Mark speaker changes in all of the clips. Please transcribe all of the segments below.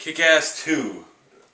Speaker 1: Kick-Ass 2.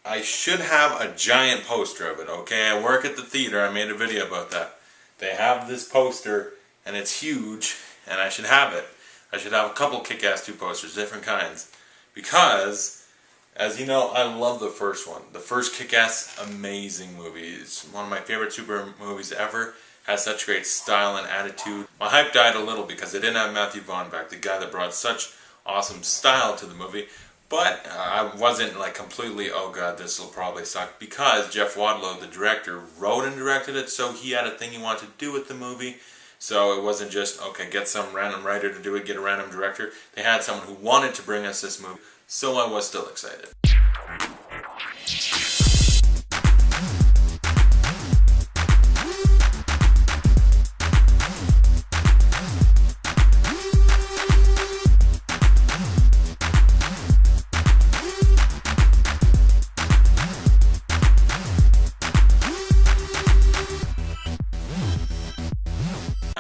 Speaker 1: I should have a giant poster of it, okay? I work at the theater, I made a video about that. They have this poster, and it's huge, and I should have it. I should have a couple Kick-Ass 2 posters, different kinds. Because, as you know, I love the first one. The first Kick-Ass, amazing movie. It's one of my favorite super movies ever. Has such great style and attitude. My hype died a little because they didn't have Matthew Vaughn back, the guy that brought such awesome style to the movie. But I wasn't like completely, oh god, this will probably suck, because Jeff Wadlow, the director, wrote and directed it, so he had a thing he wanted to do with the movie. So it wasn't just, okay, get some random writer to do it, get a random director. They had someone who wanted to bring us this movie, so I was still excited.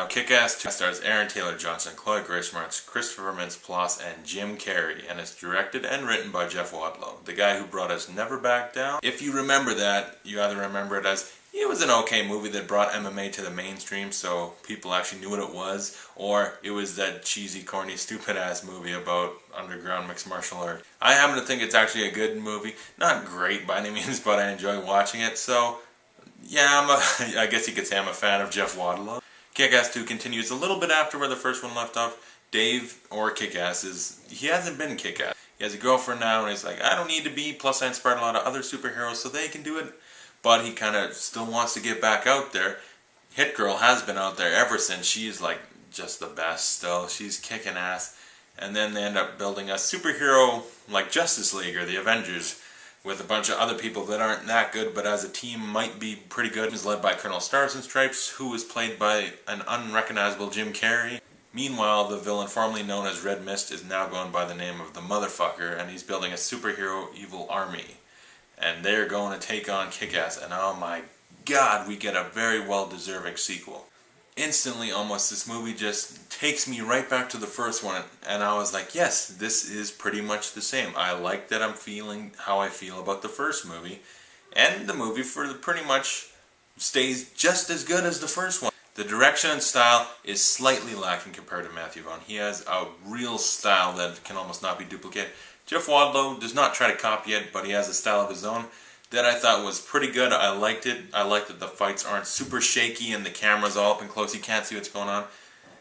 Speaker 1: Kick-Ass 2 stars Aaron Taylor Johnson, Grace Moretz, Christopher Mintz-Plasse, and Jim Carrey, and it's directed and written by Jeff Wadlow, the guy who brought us Never Back Down. If you remember that, you either remember it as it was an okay movie that brought MMA to the mainstream, so people actually knew what it was, or it was that cheesy, corny, stupid-ass movie about underground mixed martial art. I happen to think it's actually a good movie. Not great by any means, but I enjoy watching it, so yeah, I guess you could say I'm a fan of Jeff Wadlow. Kick-Ass 2 continues a little bit after where the first one left off. Dave, or Kick-Ass, he hasn't been Kick-Ass. He has a girlfriend now, and he's like, I don't need to be, plus I inspired a lot of other superheroes so they can do it. But he kind of still wants to get back out there. Hit Girl has been out there ever since. She's like just the best still. She's kicking ass. And then they end up building a superhero like Justice League or the Avengers, with a bunch of other people that aren't that good, but as a team might be pretty good. It's led by Colonel Stars and Stripes, who was played by an unrecognizable Jim Carrey. Meanwhile, the villain formerly known as Red Mist is now going by the name of the Motherfucker, and he's building a superhero evil army. And they're going to take on Kick-Ass, and oh my god, we get a very well-deserving sequel. Instantly, almost, this movie just takes me right back to the first one, and I was like, yes, this is pretty much the same. I like that I'm feeling how I feel about the first movie, and the movie pretty much stays just as good as the first one. The direction and style is slightly lacking compared to Matthew Vaughn. He has a real style that can almost not be duplicated. Jeff Wadlow does not try to copy it, but he has a style of his own that I thought was pretty good. I liked it. I liked that the fights aren't super shaky and the camera's all up and close. You can't see what's going on.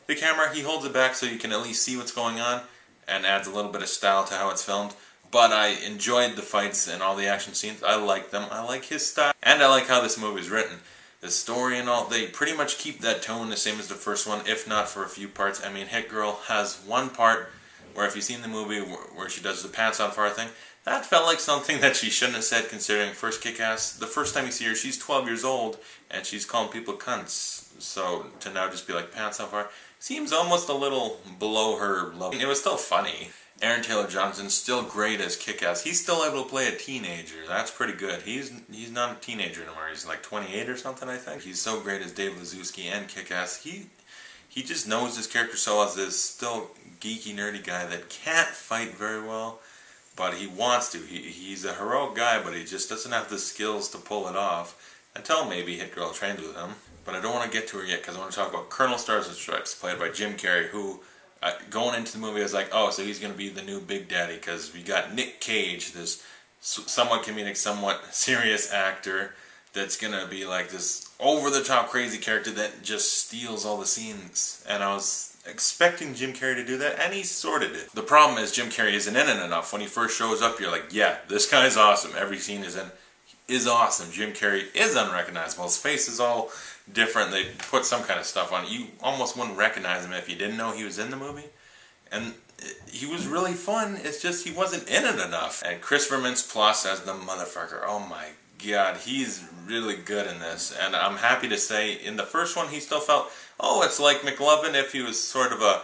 Speaker 1: The camera, he holds it back so you can at least see what's going on and adds a little bit of style to how it's filmed. But I enjoyed the fights and all the action scenes. I like them. I like his style. And I like how this movie is written. The story and all, they pretty much keep that tone the same as the first one, if not for a few parts. I mean, Hit Girl has one part where, if you've seen the movie where she does the pants on fire thing, that felt like something that she shouldn't have said, considering first Kick-Ass, the first time you see her, she's 12 years old, and she's calling people cunts. So to now just be like, pants on fire, seems almost a little below her level. It was still funny. Aaron Taylor Johnson's still great as Kick-Ass. He's still able to play a teenager. That's pretty good. He's not a teenager anymore. He's like 28 or something, I think. He's so great as Dave Lazowski and Kick-Ass. He just knows his character so well as this still geeky, nerdy guy that can't fight very well, but he wants to. He's a heroic guy, but he just doesn't have the skills to pull it off, until maybe Hit Girl trained with him. But I don't want to get to her yet, because I want to talk about Colonel Stars and Stripes, played by Jim Carrey, who, going into the movie, I was like, oh, so he's going to be the new Big Daddy, because we got Nick Cage, this somewhat comedic, somewhat serious actor, that's going to be like this over-the-top crazy character that just steals all the scenes. And I was expecting Jim Carrey to do that, and he sort of did. The problem is Jim Carrey isn't in it enough. When he first shows up, you're like, yeah, this guy's awesome. Every scene is awesome. Jim Carrey is unrecognizable. His face is all different. They put some kind of stuff on it. You almost wouldn't recognize him if you didn't know he was in the movie. And he was really fun. It's just he wasn't in it enough. And Christopher Mintz-Plasse as the Motherfucker. Oh my god, he's really good in this. And I'm happy to say, in the first one, he still felt, oh, it's like McLovin if he was sort of a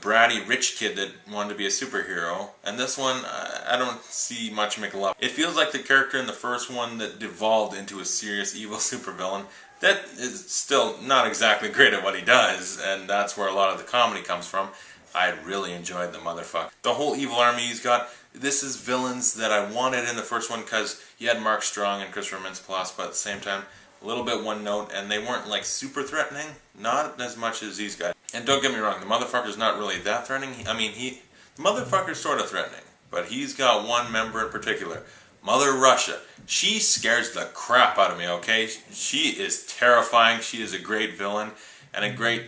Speaker 1: bratty rich kid that wanted to be a superhero. And this one, I don't see much McLovin. It feels like the character in the first one that devolved into a serious evil supervillain that is still not exactly great at what he does, and that's where a lot of the comedy comes from. I really enjoyed the motherfucker. The whole evil army he's got, this is villains that I wanted in the first one because you had Mark Strong and Christopher Mintz-Plasse, but at the same time, a little bit one note, and they weren't like super threatening, not as much as these guys. And don't get me wrong, the motherfucker's not really that threatening. I mean, the motherfucker's sort of threatening, but he's got one member in particular, Mother Russia. She scares the crap out of me, okay? She is terrifying. She is a great villain, and a great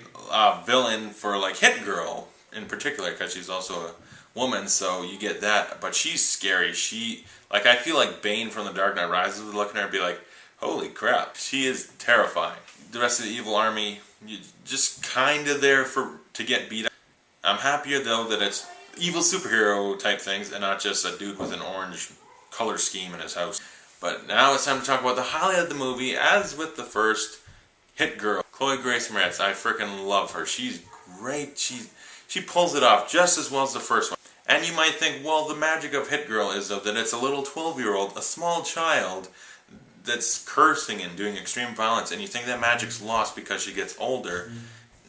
Speaker 1: villain for like Hit Girl in particular, because she's also a woman, so you get that. But she's scary. Like, I feel like Bane from The Dark Knight Rises would look at her and be like, holy crap, she is terrifying. The rest of the evil army, just kind of there to get beat up. I'm happier though that it's evil superhero type things and not just a dude with an orange color scheme in his house. But now it's time to talk about the highlight of the movie, as with the first, Hit Girl, Grace Moretz. I freaking love her. She's great. She pulls it off just as well as the first one. And you might think, well, the magic of Hit Girl is that it's a little 12-year-old, a small child, that's cursing and doing extreme violence, and you think that magic's lost because she gets older.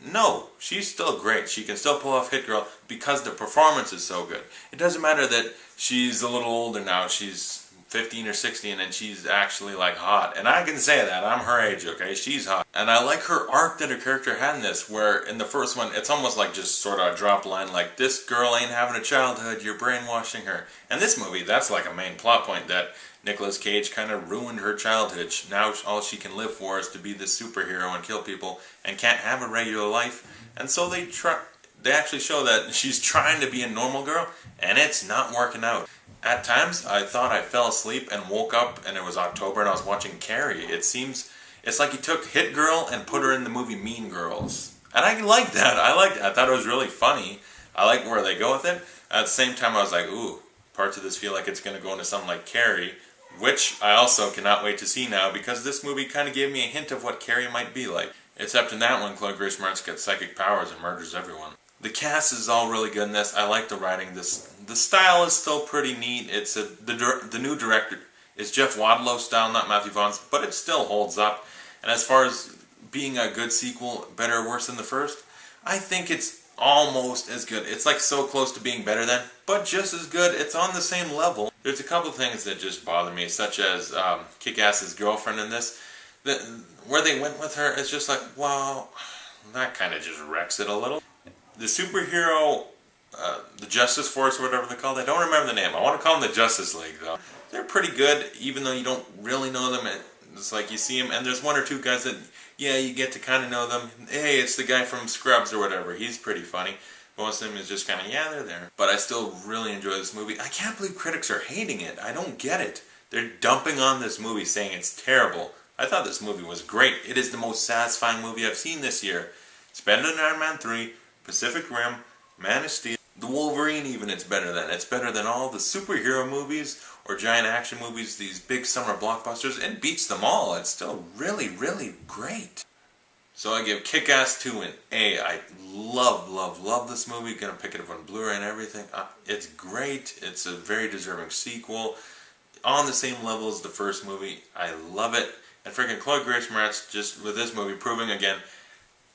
Speaker 1: No, she's still great. She can still pull off Hit Girl because the performance is so good. It doesn't matter that she's a little older now. She's 15 or 16 and she's actually like hot. And I can say that. I'm her age, okay? She's hot. And I like her arc that her character had in this, where in the first one, it's almost like just sort of a drop line, like, this girl ain't having a childhood, you're brainwashing her. And this movie, that's like a main plot point, that Nicolas Cage kind of ruined her childhood. Now all she can live for is to be this superhero and kill people and can't have a regular life. And so they actually show that she's trying to be a normal girl, and it's not working out. At times, I thought I fell asleep and woke up and it was October and I was watching Carrie. It's like he took Hit Girl and put her in the movie Mean Girls. And I like that. I thought it was really funny. I like where they go with it. At the same time, I was like, ooh, parts of this feel like it's going to go into something like Carrie, which I also cannot wait to see now, because this movie kind of gave me a hint of what Carrie might be like. Except in that one, Grace Moretz gets psychic powers and murders everyone. The cast is all really good in this. I like the writing. The style is still pretty neat. It's the new director is Jeff Wadlow style, not Matthew Vaughn's, but it still holds up. And as far as being a good sequel, better or worse than the first, I think it's almost as good. It's like so close to being better than, but just as good. It's on the same level. There's a couple of things that just bother me, such as Kick-Ass's girlfriend in this. Where they went with her, it's just like, well, that kind of just wrecks it a little. The superhero, the Justice Force or whatever they call it, I don't remember the name. I want to call them the Justice League, though. They're pretty good, even though you don't really know them. It's like you see them, and there's one or two guys that, yeah, you get to kind of know them. Hey, it's the guy from Scrubs or whatever. He's pretty funny. Most of them is just kind of, yeah, they're there. But I still really enjoy this movie. I can't believe critics are hating it. I don't get it. They're dumping on this movie, saying it's terrible. I thought this movie was great. It is the most satisfying movie I've seen this year. It's better than Iron Man 3, Pacific Rim, Man of Steel, The Wolverine even. It's better than. It's better than all the superhero movies or giant action movies, these big summer blockbusters. It beats them all. It's still really, really great. So I give Kick-Ass 2 an A. I love this movie. Gonna pick it up on Blu-ray and everything. It's great. It's a very deserving sequel. On the same level as the first movie. I love it. And freaking Grace Moretz, just with this movie, proving again,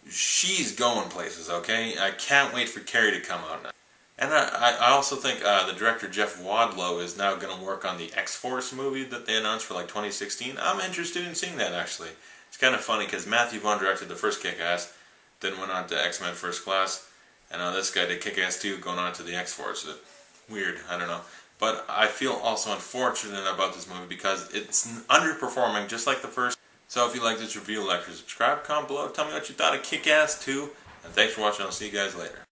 Speaker 1: she's going places, okay? I can't wait for Carrie to come out now. And I also think the director Jeff Wadlow is now going to work on the X-Force movie that they announced for like 2016. I'm interested in seeing that, actually. It's kind of funny because Matthew Vaughn directed the first Kick-Ass, then went on to X-Men First Class, and now this guy did Kick-Ass 2 going on to the X-Force. Weird, I don't know. But I feel also unfortunate about this movie because it's underperforming just like the first. So if you like this review, like or subscribe, comment below, tell me what you thought of Kick-Ass 2, and thanks for watching. I'll see you guys later.